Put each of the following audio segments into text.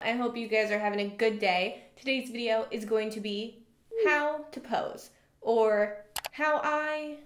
I hope you guys are having a good day. Today's video is going to be how to pose, or how I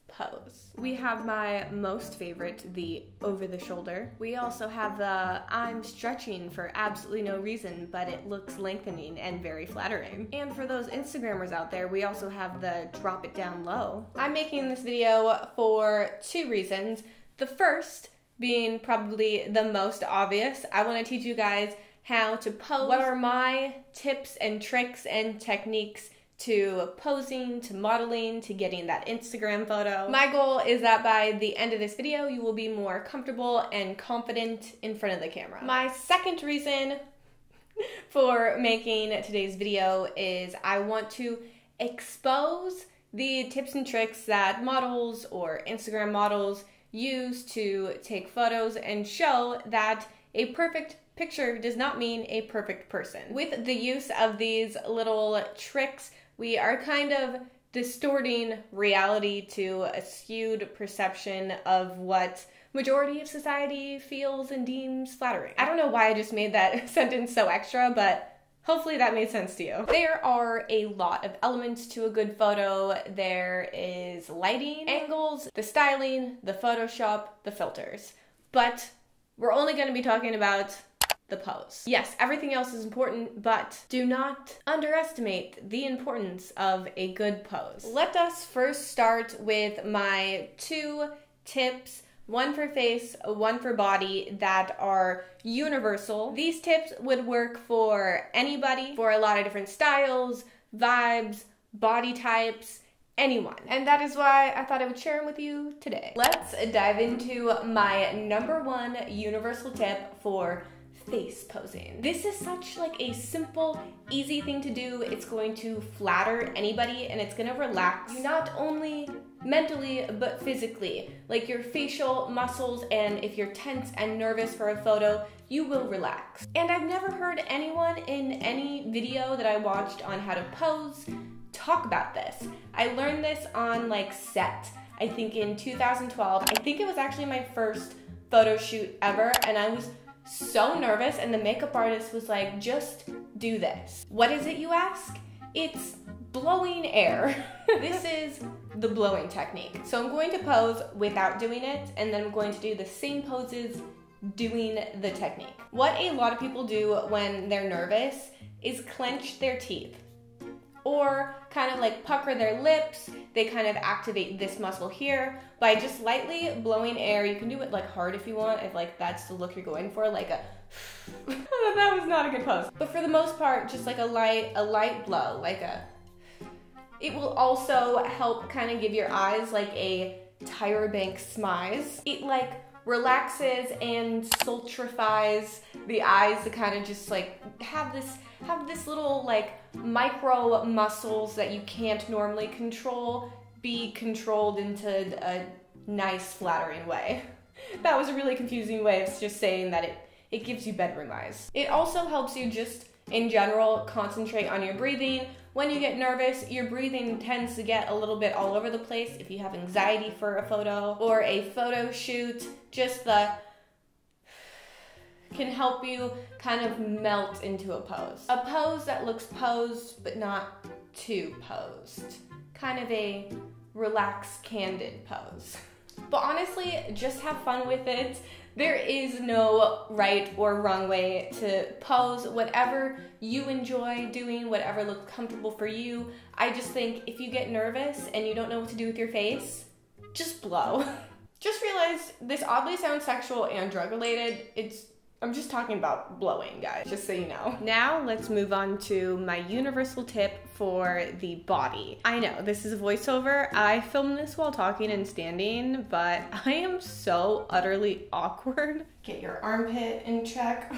pose. We have my most favorite, the over the shoulder. We also have the I'm stretching for absolutely no reason, but it looks lengthening and very flattering. And for those Instagrammers out there, we also have the drop it down low. I'm making this video for two reasons. The first being probably the most obvious. I want to teach you guys how to pose. What are my tips and tricks and techniques to posing, to modeling, to getting that Instagram photo. My goal is that by the end of this video, you will be more comfortable and confident in front of the camera. My second reason for making today's video is I want to expose the tips and tricks that models or Instagram models use to take photos and show that a perfect picture does not mean a perfect person. With the use of these little tricks, we are kind of distorting reality to a skewed perception of what majority of society feels and deems flattering. I don't know why I just made that sentence so extra, but hopefully that made sense to you. There are a lot of elements to a good photo. There is lighting, angles, the styling, the Photoshop, the filters. But we're only going to be talking about the pose. Yes, everything else is important, but do not underestimate the importance of a good pose. Let us first start with my two tips, one for face, one for body, that are universal. These tips would work for anybody, for a lot of different styles, vibes, body types, anyone. And that is why I thought I would share them with you today. Let's dive into my number one universal tip for face posing. This is such like a simple, easy thing to do. It's going to flatter anybody and it's gonna relax you not only mentally but physically. Like your facial muscles, and if you're tense and nervous for a photo, you will relax. And I've never heard anyone in any video that I watched on how to pose talk about this. I learned this on like set, I think in 2012. I think it was actually my first photo shoot ever, and I was so nervous, and the makeup artist was like, just do this. What is it, you ask? It's blowing air. This is the blowing technique. So I'm going to pose without doing it, and then I'm going to do the same poses doing the technique. What a lot of people do when they're nervous is clench their teeth, or kind of like pucker their lips. They kind of activate this muscle here by just lightly blowing air. You can do it like hard if you want, if like that's the look you're going for, like a that was not a good pose. But for the most part, just like a light blow, like a, it will also help kind of give your eyes like a Tyra Banks smize. It like relaxes and sultrifies the eyes to kind of just like have this little like micro muscles that you can't normally control be controlled into a nice flattering way. That was a really confusing way of just saying that it gives you bedroom eyes. It also helps you just in general concentrate on your breathing. When you get nervous, your breathing tends to get a little bit all over the place. If you have anxiety for a photo or a photo shoot, just the can help you kind of melt into a pose. A pose that looks posed but not too posed. Kind of a relaxed, candid pose. But honestly, just have fun with it. There is no right or wrong way to pose. Whatever you enjoy doing, whatever looks comfortable for you. I just think if you get nervous and you don't know what to do with your face, just blow. Just realized this oddly sounds sexual and drug related. I'm just talking about blowing, guys, just so you know. Now let's move on to my universal tip for the body. I know, this is a voiceover. I filmed this while talking and standing, but I am so utterly awkward. Get your armpit in check.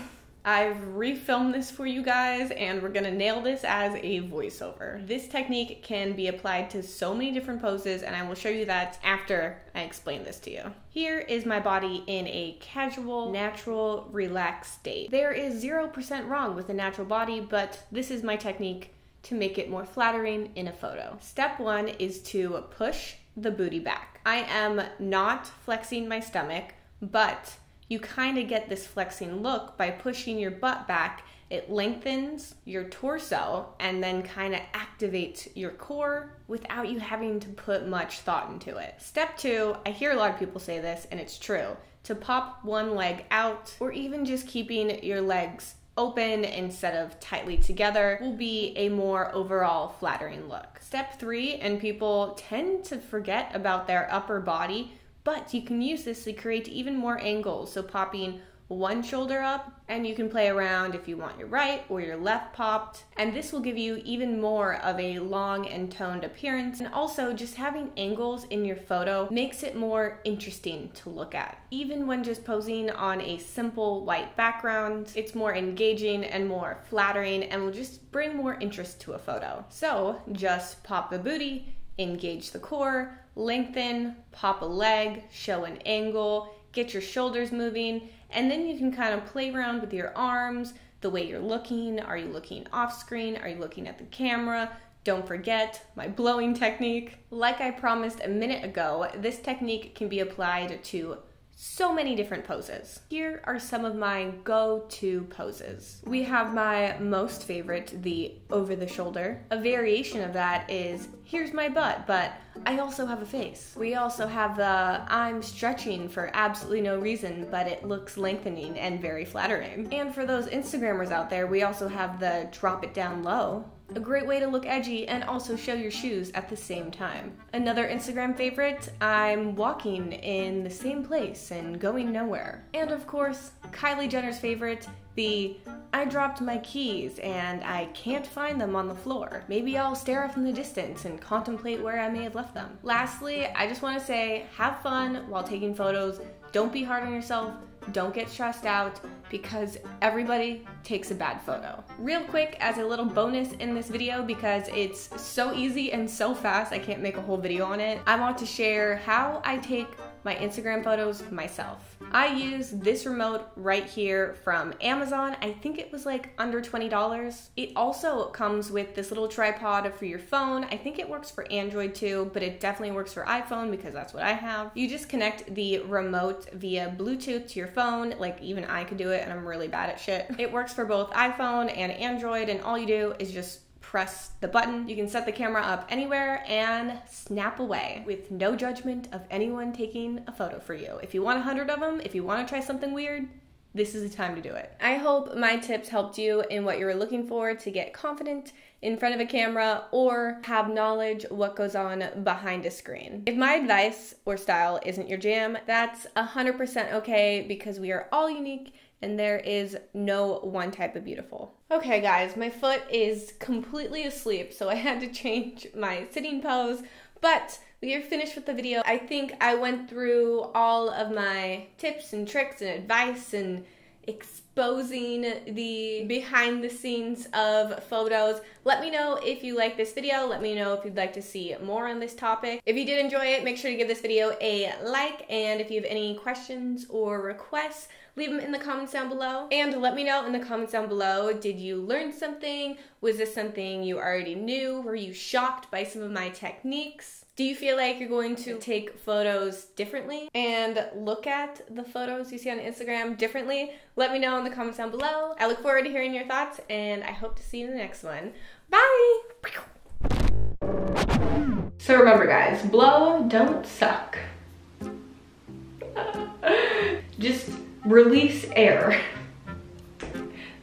I've refilmed this for you guys, and we're gonna nail this as a voiceover. This technique can be applied to so many different poses, and I will show you that after I explain this to you. Here is my body in a casual, natural, relaxed state. There is 0% wrong with a natural body, but this is my technique to make it more flattering in a photo. Step one is to push the booty back. I am not flexing my stomach, but you kind of get this flexing look by pushing your butt back It lengthens your torso and then kind of activates your core without you having to put much thought into it. Step 2, I hear a lot of people say this, and it's true, to pop one leg out, or even just keeping your legs open instead of tightly together, will be a more overall flattering look. Step 3, and people tend to forget about their upper body, but you can use this to create even more angles. So popping one shoulder up, and you can play around if you want your right or your left popped, and this will give you even more of a long and toned appearance. And also, just having angles in your photo makes it more interesting to look at. Even when just posing on a simple white background, it's more engaging and more flattering and will just bring more interest to a photo. So just pop the booty, engage the core, lengthen, pop a leg, show an angle, get your shoulders moving, and then you can kind of play around with your arms, the way you're looking. Are you looking off screen? Are you looking at the camera? Don't forget my blowing technique. Like I promised a minute ago, this technique can be applied to so many different poses. Here are some of my go-to poses. We have my most favorite, the over the shoulder. A variation of that is, here's my butt, but I also have a face. We also have the I'm stretching for absolutely no reason, but it looks lengthening and very flattering. And for those Instagrammers out there, we also have the drop it down low. A great way to look edgy and also show your shoes at the same time. Another Instagram favorite, I'm walking in the same place and going nowhere. And of course, Kylie Jenner's favorite, the I dropped my keys and I can't find them on the floor. Maybe I'll stare off in the distance and contemplate where I may have left them. Lastly, I just want to say, have fun while taking photos. Don't be hard on yourself. Don't get stressed out, because everybody takes a bad photo. Real quick, as a little bonus in this video, because it's so easy and so fast, I can't make a whole video on it, I want to share how I take my Instagram photos myself. I use this remote right here from Amazon. I think it was like under $20. It also comes with this little tripod for your phone. I think it works for Android too, but it definitely works for iPhone because that's what I have. You just connect the remote via Bluetooth to your phone. Like, even I could do it, and I'm really bad at shit. It works for both iPhone and Android, and all you do is just press the button. You can set the camera up anywhere and snap away with no judgment of anyone taking a photo for you. If you want 100 of them, if you want to try something weird, this is the time to do it. I hope my tips helped you in what you were looking for to get confident in front of a camera or have knowledge what goes on behind a screen. If my advice or style isn't your jam, that's 100% okay, because we are all unique and there is no one type of beautiful. Okay guys, my foot is completely asleep, so I had to change my sitting pose, but we are finished with the video. I think I went through all of my tips and tricks and advice and exposing the behind the scenes of photos. Let me know if you like this video. Let me know if you'd like to see more on this topic. If you did enjoy it, make sure to give this video a like, and if you have any questions or requests, leave them in the comments down below. And let me know in the comments down below, did you learn something? Was this something you already knew? Were you shocked by some of my techniques? Do you feel like you're going to take photos differently and look at the photos you see on Instagram differently? Let me know in the comments down below. I look forward to hearing your thoughts, and I hope to see you in the next one. Bye! So remember guys, blow, don't suck. Just release air.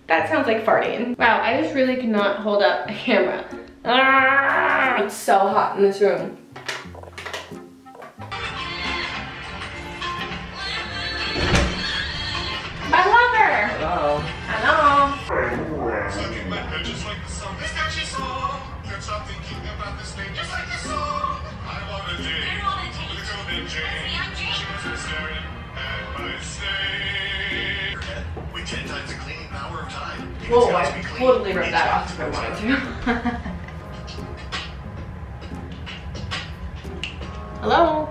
That sounds like farting. Wow, I just really could not hold up a camera. Ah, it's so hot in this room. I love her! Hello. Hello. Just like the song, this catchy song. Can't stop thinking about this name, just like the song. I want a date with a girl named Jane. She was staring at my stain. We 10 times the cleaning power of time. Whoa, I totally ripped that off if I wanted to. Hello?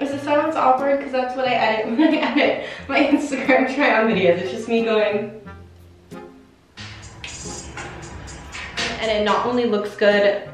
Is the silence awkward? Because that's what I edit when I edit my Instagram try-on videos. It's just me going. And it not only looks good